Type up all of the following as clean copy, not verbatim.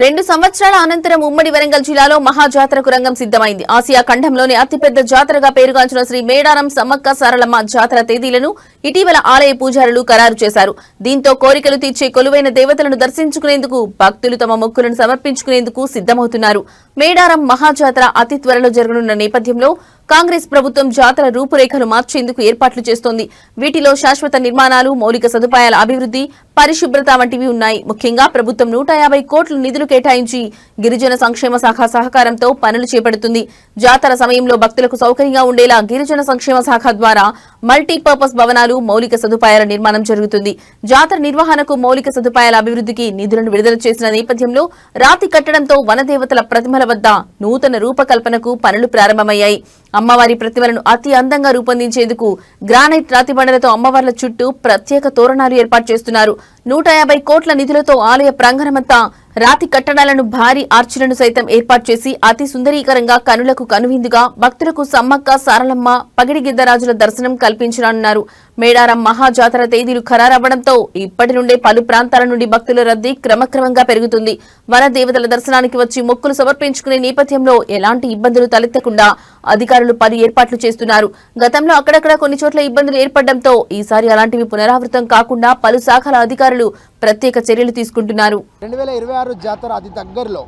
2 సంవత్సరాల అనంతరం ఉమ్మడి వరంగల్ జిల్లాలో మహాజాతరకు రంగం సిద్ధమైంది. ఆసియా ఖండంలోని అతిపెద్ద జాతరగా పేరుగాంచిన శ్రీ మేడారం సమ్మక్క సారలమ్మ జాతర తేదీలను ఇటీవల ఆలయ పూజారులు ఖరారు చేశారు. దీంతో కోరికలు తీర్చే కొలువైన దేవతలను దర్శించుకునేందుకు భక్తులు తమ మొక్కులను సమర్పించుకునేందుకు సిద్ధమవుతున్నారు. మేడారం మహాజాతర అతి త్వరలో జరగనున్న నేపథ్యంలో కాంగ్రెస్ ప్రభుత్వం జాతర రూపురేఖలు మార్చేందుకు ఏర్పాట్లు చేస్తోంది. వీటిలో శాశ్వత నిర్మాణాలు, మౌలిక సదుపాయాల అభివృద్ధి, పరిశుభ్రత వంటివి ఉన్నాయి. ముఖ్యంగా ప్రభుత్వం 150 కోట్ల నిధులు కేటాయించి గిరిజన సంక్షేమ శాఖ సహకారంతో పనులు చేపడుతుంది. జాతర సమయంలో భక్తులకు సౌకర్యంగా ఉండేలా గిరిజన సంక్షేమ శాఖ ద్వారా మల్టీపర్పస్ భవనాలు, మౌలిక సదుపాయాల నిర్మాణం జరుగుతుంది. జాతర నిర్వహణకు, మౌలిక సదుపాయాల అభివృద్ధికి నిధులను విడుదల చేసిన నేపథ్యంలో రాతి కట్టడంతో వనదేవతల ప్రతిమల వద్ద నూతన రూపకల్పనకు పనులు ప్రారంభమయ్యాయి. అమ్మవారి ప్రతిమలను అతి అందంగా రూపొందించేందుకు గ్రానైట్ రాతి బండలతో అమ్మవార్ల చుట్టూ ప్రత్యేక తోరణాలు ఏర్పాటు చేస్తున్నారు. 150 కోట్ల నిధులతో ఆలయ ప్రాంగణమంతా రాతి కట్టడాలను, భారీ ఆర్చిలను సైతం ఏర్పాటు చేసి అతి సుందరీకరంగా కనులకు కనువిందుగా భక్తులకు సమ్మక్క సారలమ్మ, పగిడిగిద్దరాజుల దర్శనం కల్పించనున్నారు. మేడారం మహాజాతర తేదీలు ఖరారవ్వడంతో ఇప్పటి నుండే పలు ప్రాంతాల నుండి భక్తుల రద్దీ క్రమక్రమంగా పెరుగుతుంది. వన దేవతల దర్శనానికి వచ్చి మొక్కులు సమర్పించుకునే నేపథ్యంలో ఎలాంటి ఇబ్బందులు తలెత్తకుండా అధికారులు పలు ఏర్పాట్లు చేస్తున్నారు. గతంలో అక్కడక్కడ కొన్ని చోట్ల ఇబ్బందులు ఏర్పడడంతో ఈసారి అలాంటివి పునరావృతం కాకుండా పలు శాఖల అధికారులు ప్రత్యేక చర్యలు తీసుకుంటున్నారు. 2026 జాతర అతి దగ్గరలో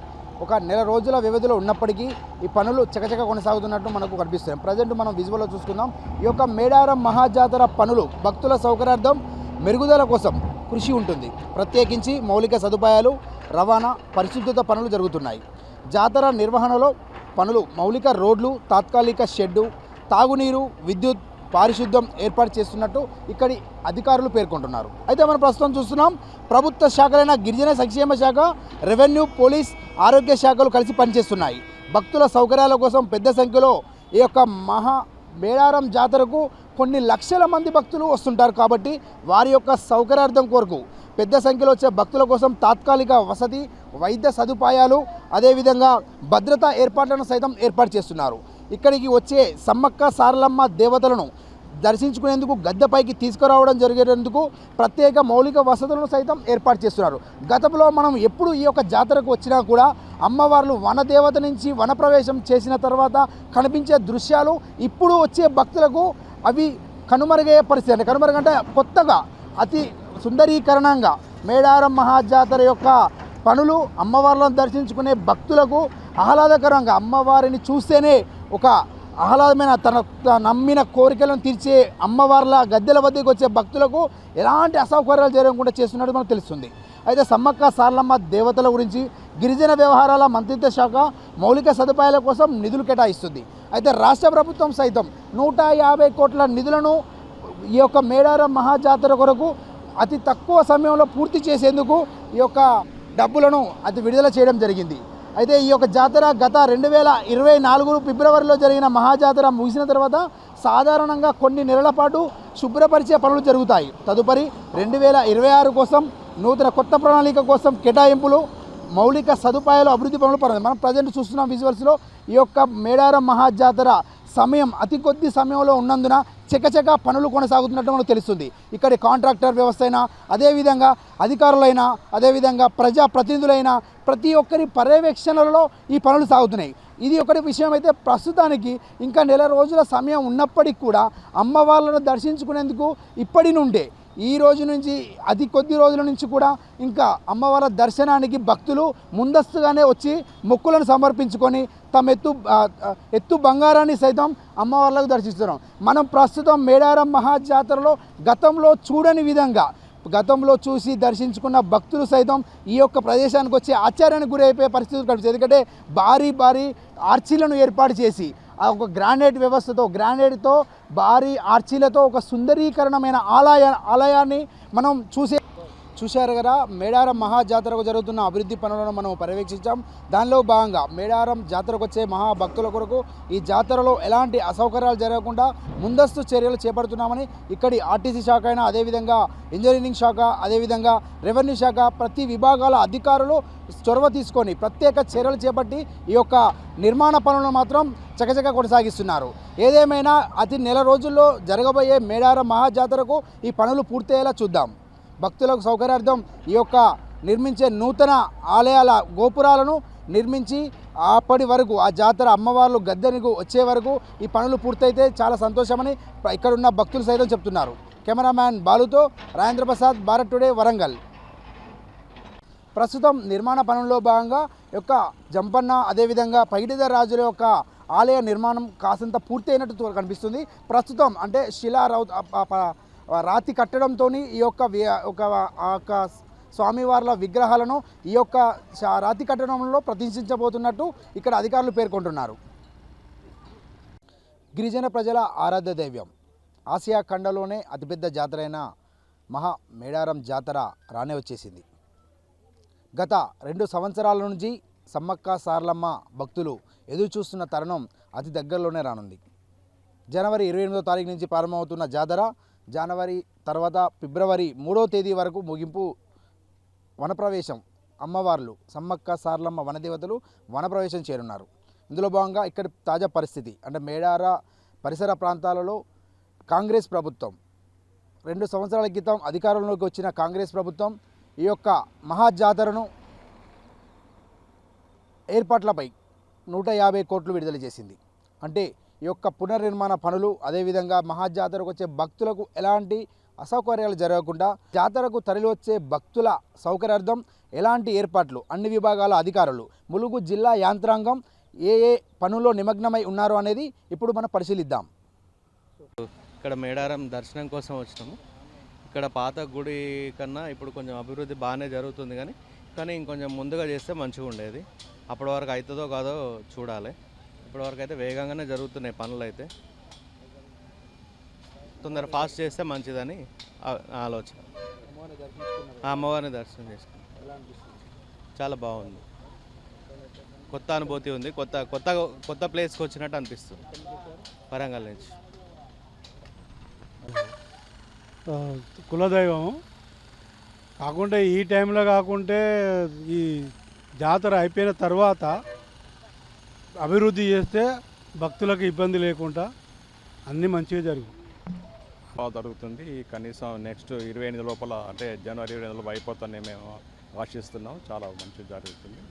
ఒక నెల రోజుల వ్యవధిలో ఉన్నప్పటికీ ఈ పనులు చకచక కొనసాగుతున్నట్టు మనకు కనిపిస్తుంది. ప్రజెంట్ మనం విజువల్లో చూసుకుందాం. ఈ యొక్క మేడారం మహాజాతర పనులు భక్తుల సౌకర్యార్థం, మెరుగుదల కోసం కృషి ఉంటుంది. ప్రత్యేకించి మౌలిక సదుపాయాలు, రవాణా, పరిశుభ్రత పనులు జరుగుతున్నాయి. జాతర నిర్వహణలో పనులు మౌలిక రోడ్లు, తాత్కాలిక షెడ్డు, తాగునీరు, విద్యుత్, పారిశుద్ధ్యం ఏర్పాటు చేస్తున్నట్టు ఇక్కడి అధికారులు పేర్కొంటున్నారు. అయితే మనం ప్రస్తుతం చూస్తున్నాం, ప్రభుత్వ శాఖలైన గిరిజన సంక్షేమ శాఖ, రెవెన్యూ, పోలీస్, ఆరోగ్య శాఖలు కలిసి పనిచేస్తున్నాయి. భక్తుల సౌకర్యాల కోసం పెద్ద సంఖ్యలో ఈ యొక్క మేడారం జాతరకు కొన్ని లక్షల మంది భక్తులు వస్తుంటారు. కాబట్టి వారి యొక్క సౌకర్యార్థం కొరకు పెద్ద సంఖ్యలో వచ్చే భక్తుల కోసం తాత్కాలిక వసతి, వైద్య సదుపాయాలు, అదేవిధంగా భద్రతా ఏర్పాట్లను సైతం ఏర్పాటు చేస్తున్నారు. ఇక్కడికి వచ్చే సమ్మక్క సారలమ్మ దేవతలను దర్శించుకునేందుకు గద్దెపైకి తీసుకురావడం జరిగేందుకు ప్రత్యేక మౌలిక వసతులను సైతం ఏర్పాటు చేస్తున్నారు. గతంలో మనం ఎప్పుడు ఈ యొక్క జాతరకు వచ్చినా కూడా అమ్మవార్లు వనదేవత నుంచి వనప్రవేశం చేసిన తర్వాత కనిపించే దృశ్యాలు ఇప్పుడు వచ్చే భక్తులకు అవి కనుమరుగయ్యే పరిస్థితి. అంటే కనుమరుగంటే కొత్తగా అతి సుందరీకరణంగా మేడారం మహాజాతర యొక్క పనులు అమ్మవార్లను దర్శించుకునే భక్తులకు ఆహ్లాదకరంగా, అమ్మవారిని చూస్తేనే ఒక ఆహ్లాదమైన తన నమ్మిన కోరికలను తీర్చే అమ్మవార్ల గద్దెల వద్దకు వచ్చే భక్తులకు ఎలాంటి అసౌకర్యాలు జరగకుండా చేస్తున్నట్టు మనకు తెలుస్తుంది. అయితే సమ్మక్క సారలమ్మ దేవతల గురించి గిరిజన వ్యవహారాల మంత్రిత్వ శాఖ మౌలిక సదుపాయాల కోసం నిధులు కేటాయిస్తుంది. అయితే రాష్ట్ర ప్రభుత్వం సైతం 150 కోట్ల నిధులను ఈ యొక్క మేడారం మహాజాతర కొరకు అతి తక్కువ సమయంలో పూర్తి చేసేందుకు ఈ యొక్క డబ్బులను విడుదల చేయడం జరిగింది. అయితే ఈ యొక్క జాతర గత 2024 ఫిబ్రవరిలో జరిగిన మహాజాతర ముగిసిన తర్వాత సాధారణంగా కొన్ని నెలల పాటు శుభ్రపరిచే పనులు జరుగుతాయి. తదుపరి 2026 కోసం నూతన కొత్త ప్రణాళిక కోసం కేటాయింపులు, మౌలిక సదుపాయాలు, అభివృద్ధి పనులు పడుతుంది. మనం ప్రజెంట్ చూస్తున్నాం విజువల్స్లో. ఈ యొక్క మేడారం మహాజాతర సమయం అతి కొద్ది సమయంలో ఉన్నందున చకచక పనులు కొనసాగుతున్నట్టు మనకు తెలుస్తుంది. ఇక్కడి కాంట్రాక్టర్ వ్యవస్థ అయినా, అదేవిధంగా అధికారులైనా, అదేవిధంగా ప్రజాప్రతినిధులైనా ప్రతి ఒక్కరి పర్యవేక్షణలలో ఈ పనులు సాగుతున్నాయి. ఇది ఒకటి విషయం. అయితే ప్రస్తుతానికి ఇంకా నెల రోజుల సమయం ఉన్నప్పటికీ కూడా అమ్మవార్లను దర్శించుకునేందుకు ఇప్పటి నుండే, ఈ రోజు నుంచి అతి కొద్ది రోజుల నుంచి కూడా ఇంకా అమ్మవార్ల దర్శనానికి భక్తులు ముందస్తుగానే వచ్చి మొక్కులను సమర్పించుకొని తమ ఎత్తు బంగారాన్ని సైతం అమ్మవార్లకు దర్శిస్తున్నాం. మనం ప్రస్తుతం మేడారం మహాజాతరలో గతంలో చూడని విధంగా, గతంలో చూసి దర్శించుకున్న భక్తులు సైతం ఈ యొక్క ప్రదేశానికి వచ్చి ఆశ్చర్యానికి గురైపోయే పరిస్థితులు కనిపిస్తుంది. ఎందుకంటే భారీ ఆర్చీలను ఏర్పాటు చేసి ఆ ఒక గ్రానైట్ వ్యవస్థతో, గ్రానైట్తో భారీ ఆర్చీలతో ఒక సుందరీకరణమైన ఆలయాన్ని మనం చూశారు కదా. మేడారం మహాజాతరకు జరుగుతున్న అభివృద్ధి పనులను మనం పర్యవేక్షించాం. దానిలో భాగంగా మేడారం జాతరకు వచ్చే మహాభక్తుల కొరకు ఈ జాతరలో ఎలాంటి అసౌకర్యాలు జరగకుండా ముందస్తు చర్యలు చేపడుతున్నామని ఇక్కడి ఆర్టీసీ శాఖ అయినా, అదేవిధంగా ఇంజనీరింగ్ శాఖ, అదేవిధంగా రెవెన్యూ శాఖ ప్రతి విభాగాల అధికారులు చొరవ తీసుకొని ప్రత్యేక చర్యలు చేపట్టి ఈ యొక్క నిర్మాణ పనులను మాత్రం చకచక కొనసాగిస్తున్నారు. ఏదేమైనా అతి నెల రోజుల్లో జరగబోయే మేడారం మహాజాతరకు ఈ పనులు పూర్తయ్యేలా చూద్దాం. భక్తులకు సౌకర్యార్థం ఈ యొక్క నిర్మించే నూతన ఆలయాల గోపురాలను నిర్మించి అప్పటి వరకు ఆ జాతర అమ్మవార్లు గద్దెనికి వచ్చే వరకు ఈ పనులు పూర్తయితే చాలా సంతోషమని ఇక్కడున్న భక్తులు సైతం చెప్తున్నారు. కెమెరామ్యాన్ బాలుతో రాజేంద్ర ప్రసాద్, భారత్ టుడే, వరంగల్. ప్రస్తుతం నిర్మాణ పనుల్లో భాగంగా యొక్క జంపన్న అదేవిధంగా పైడిద రాజుల యొక్క ఆలయ నిర్మాణం కాసంత పూర్తయినట్టు కనిపిస్తుంది. ప్రస్తుతం అంటే రాతి కట్టడంతో ఈ యొక్క స్వామివార్ల విగ్రహాలను ఈ యొక్క రాతి కట్టడంలో ప్రతిష్ఠించబోతున్నట్టు ఇక్కడ అధికారులు పేర్కొంటున్నారు. గిరిజన ప్రజల ఆరాధ్య దైవం, ఆసియా ఖండంలోనే అతిపెద్ద జాతర అయిన మహా మేడారం జాతర రానే వచ్చేసింది. గత 2 సంవత్సరాల నుంచి సమ్మక్క సారలమ్మ భక్తులు ఎదురు చూస్తున్న తరుణం అతి దగ్గరలోనే రానుంది. జనవరి 28వ తారీఖు నుంచి ప్రారంభమవుతున్న జాతర జనవరి తర్వాత ఫిబ్రవరి 3వ తేదీ వరకు ముగింపు వనప్రవేశం. అమ్మవార్లు సమ్మక్క సారలమ్మ వనదేవతలు వనప్రవేశం చేరున్నారు. ఇందులో భాగంగా ఇక్కడ తాజా పరిస్థితి అంటే మేడార పరిసర ప్రాంతాలలో కాంగ్రెస్ ప్రభుత్వం 2 సంవత్సరాల క్రితం అధికారంలోకి వచ్చిన కాంగ్రెస్ ప్రభుత్వం ఈ యొక్క మహాజాతరను ఏర్పాట్లపై 150 కోట్లు విడుదల చేసింది. అంటే ఈ యొక్క పునర్నిర్మాణ పనులు అదేవిధంగా మహాజాతరకు వచ్చే భక్తులకు ఎలాంటి అసౌకర్యాలు జరగకుండా జాతరకు తరలివచ్చే భక్తుల సౌకర్యార్థం ఎలాంటి ఏర్పాట్లు అన్ని విభాగాల అధికారులు ములుగు జిల్లా యాంత్రాంగం ఏ పనుల్లో నిమగ్నమై ఉన్నారో అనేది ఇప్పుడు మనం పరిశీలిద్దాం. ఇక్కడ మేడారం దర్శనం కోసం వచ్చినాము. ఇక్కడ పాత గుడి కన్నా ఇప్పుడు కొంచెం అభివృద్ధి బాగానే జరుగుతుంది, కానీ ఇంకొంచెం ముందుగా చేస్తే మంచిగా ఉండేది. అప్పటి వరకు అవుతుందో కాదో చూడాలి. ఇప్పటి వరకు అయితే వేగంగానే జరుగుతున్నాయి పనులు. అయితే తొందర ఫాస్ట్ చేస్తే మంచిదని ఆలోచన. అమ్మవారిని దర్శనం చేసుకున్నాం. చాలా బాగుంది, కొత్త అనుభూతి ఉంది. కొత్త ప్లేస్కి వచ్చినట్టు అనిపిస్తుంది వరంగల్ నుంచి. కులదైవం కాకుంటే ఈ టైంలో కాకుంటే ఈ జాతర అయిపోయిన తర్వాత అభివృద్ధి చేస్తే భక్తులకు ఇబ్బంది లేకుండా అన్నీ మంచిగా జరుగుతుంది. కనీసం నెక్స్ట్ 28 లోపల అంటే జనవరి 28 లోపల అయిపోతానే మేము ఆశిస్తున్నాం. చాలా మంచిగా జరుగుతుంది.